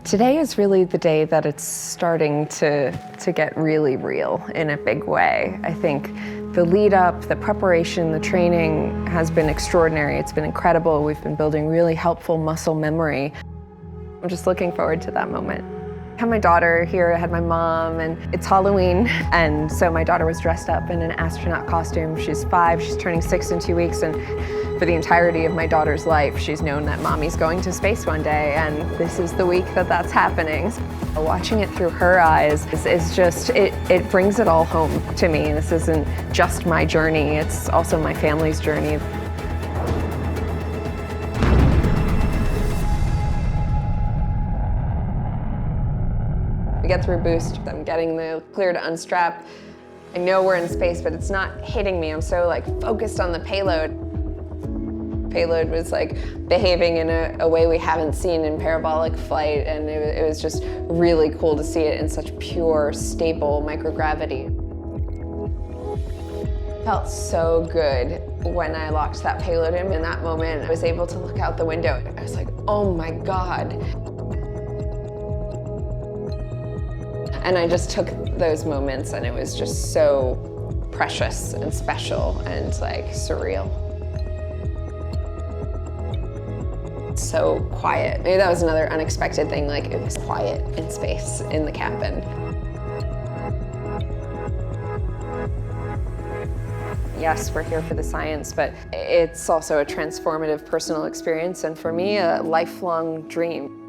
Today is really the day that it's starting to get really real in a big way. I think the lead up, the preparation, the training has been extraordinary. It's been incredible. We've been building really helpful muscle memory. I'm just looking forward to that moment. I had my daughter here, I had my mom, and it's Halloween, and so my daughter was dressed up in an astronaut costume. She's 5, she's turning 6 in 2 weeks, and for the entirety of my daughter's life, she's known that mommy's going to space one day, and this is the week that that's happening. Watching it through her eyes is just, it brings it all home to me. This isn't just my journey, it's also my family's journey. We get through boost, I'm getting the clear to unstrap. I know we're in space, but it's not hitting me. I'm so focused on the payload. Payload was behaving in a way we haven't seen in parabolic flight, and it was just really cool to see it in such pure, stable microgravity. It felt so good when I locked that payload in. In that moment, I was able to look out the window. I was like, oh my God. And I just took those moments, and it was just so precious and special and surreal. So quiet. Maybe that was another unexpected thing, it was quiet in space, in the cabin. Yes, we're here for the science, but it's also a transformative personal experience, and for me, a lifelong dream.